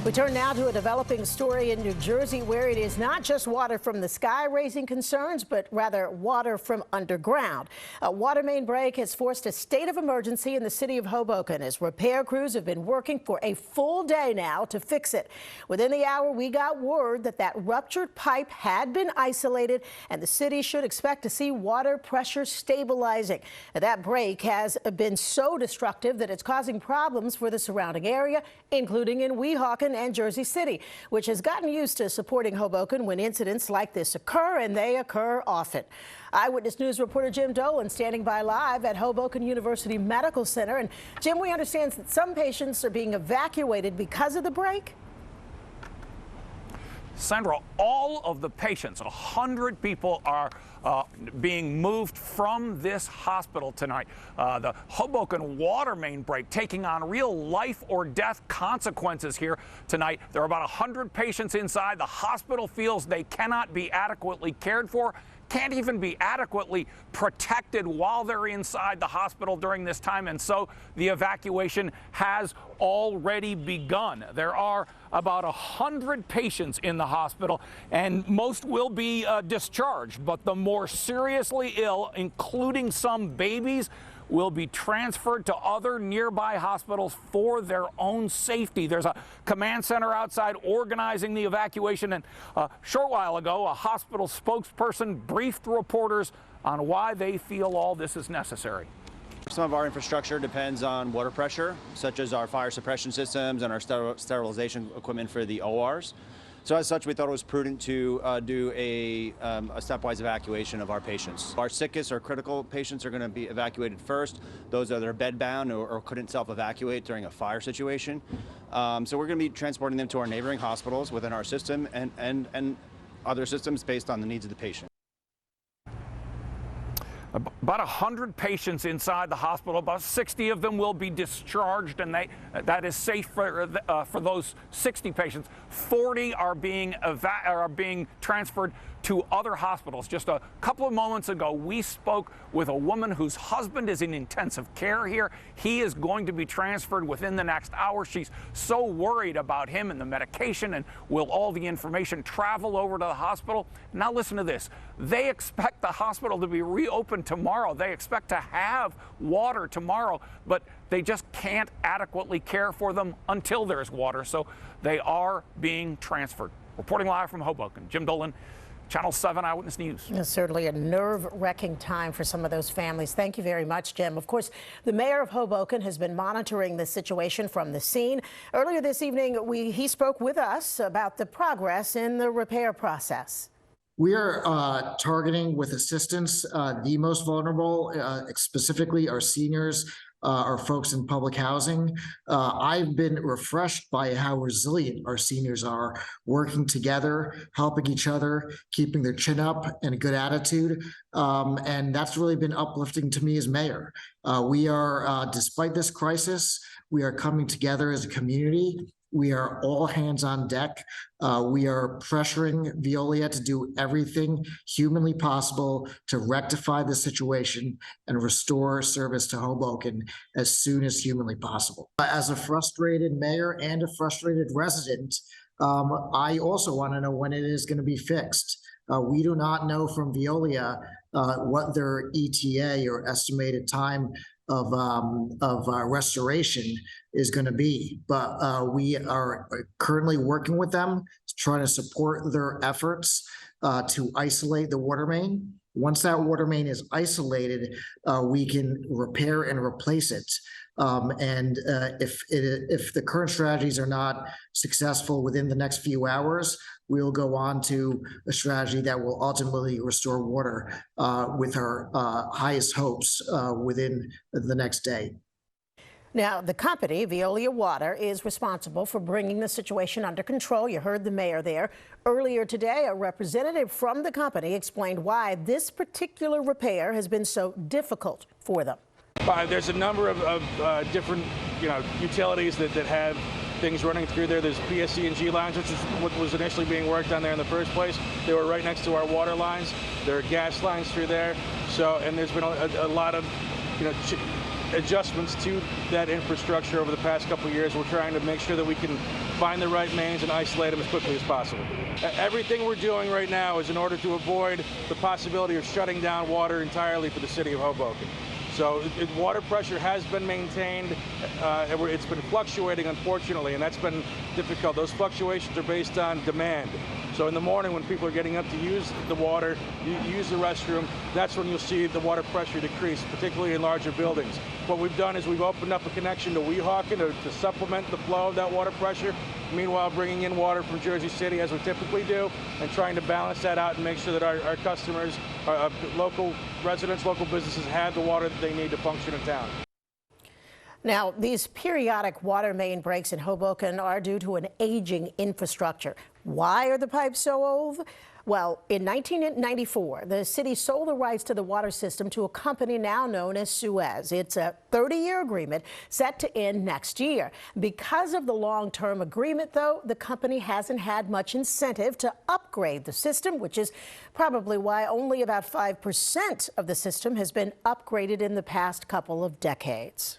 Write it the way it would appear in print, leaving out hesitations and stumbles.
We turn now to a developing story in New Jersey where it is not just water from the sky raising concerns, but rather water from underground. A water main break has forced a state of emergency in the city of Hoboken as repair crews have been working for a full day now to fix it. Within the hour, we got word that that ruptured pipe had been isolated and the city should expect to see water pressure stabilizing. That break has been so destructive that it's causing problems for the surrounding area, including in Weehawken and Jersey City, which has gotten used to supporting Hoboken when incidents like this occur, and they occur often. Eyewitness News reporter Jim Dolan standing by live at Hoboken University Medical Center. And Jim, we understand that some patients are being evacuated because of the break. Sandra, all of the patients, 100 people, are being moved from this hospital tonight. The Hoboken water main break taking on real life or death consequences here tonight. There are about 100 patients inside. The hospital feels they cannot be adequately cared for, can't even be adequately protected while they're inside the hospital during this time, and so the evacuation has already begun. There are about 100 patients in the hospital, and most will be discharged, but the more seriously ill, including some babies, will be transferred to other nearby hospitals for their own safety. There's a command center outside organizing the evacuation, and a short while ago, a hospital spokesperson briefed reporters on why they feel all this is necessary. Some of our infrastructure depends on water pressure, such as our fire suppression systems and our sterilization equipment for the ORs. So as such, we thought it was prudent to do a stepwise evacuation of our patients. Our sickest or critical patients are going to be evacuated first. Those that are bedbound or couldn't self-evacuate during a fire situation. So we're going to be transporting them to our neighboring hospitals within our system and other systems based on the needs of the patient. About 100 patients inside the hospital. About 60 of them will be discharged, and that is safe for those 60 patients. 40 are being transferred to other hospitals. Just a couple of moments ago, we spoke with a woman whose husband is in intensive care here. He is going to be transferred within the next hour. She's so worried about him and the medication, and will all the information travel over to the hospital? Now listen to this. They expect the hospital to be reopened tomorrow. They expect to have water tomorrow, but they just can't adequately care for them until there's water, so they are being transferred. Reporting live from Hoboken, Jim Dolan, Channel 7 Eyewitness News. It's certainly a nerve-wracking time for some of those families. Thank you very much, Jim. Of course, the mayor of Hoboken has been monitoring the situation from the scene. Earlier this evening, he spoke with us about the progress in the repair process. We are targeting with assistance the most vulnerable, specifically our seniors, our folks in public housing. I've been refreshed by how resilient our seniors are, working together, helping each other, keeping their chin up and a good attitude. And that's really been uplifting to me as mayor. We are, despite this crisis, we are coming together as a community. We are all hands on deck. We are pressuring Veolia to do everything humanly possible to rectify the situation and restore service to Hoboken as soon as humanly possible. As a frustrated mayor and a frustrated resident, I also want to know when it is going to be fixed. We do not know from Veolia what their ETA or estimated time of restoration is going to be, but we are currently working with them, trying to support their efforts to isolate the water main. Once that water main is isolated, we can repair and replace it. If the current strategies are not successful within the next few hours, we'll go on to a strategy that will ultimately restore water with our highest hopes within the next day. Now, the company, Veolia Water, is responsible for bringing the situation under control. You heard the mayor there. Earlier today, a representative from the company explained why this particular repair has been so difficult for them. There's a number of different, utilities that have things running through there. There's PSC&G lines, which is what was initially being worked on there in the first place. They were right next to our water lines. There are gas lines through there. So, and there's been a lot of, adjustments to that infrastructure over the past couple of years. We're trying to make sure that we can find the right mains and isolate them as quickly as possible. Everything we're doing right now is in order to avoid the possibility of shutting down water entirely for the city of Hoboken. So water pressure has been maintained. It's been fluctuating, unfortunately, and that's been difficult. Those fluctuations are based on demand. So in the morning when people are getting up to use the water, use the restroom, that's when you'll see the water pressure decrease, particularly in larger buildings. What we've done is we've opened up a connection to Weehawken to supplement the flow of that water pressure, meanwhile bringing in water from Jersey City as we typically do, and trying to balance that out and make sure that our customers, our local residents, local businesses have the water that they need to function in town. Now, these periodic water main breaks in Hoboken are due to an aging infrastructure. Why are the pipes so old? Well, in 1994, the city sold the rights to the water system to a company now known as Suez. It's a 30-year agreement set to end next year. Because of the long-term agreement, though, the company hasn't had much incentive to upgrade the system, which is probably why only about 5% of the system has been upgraded in the past couple of decades.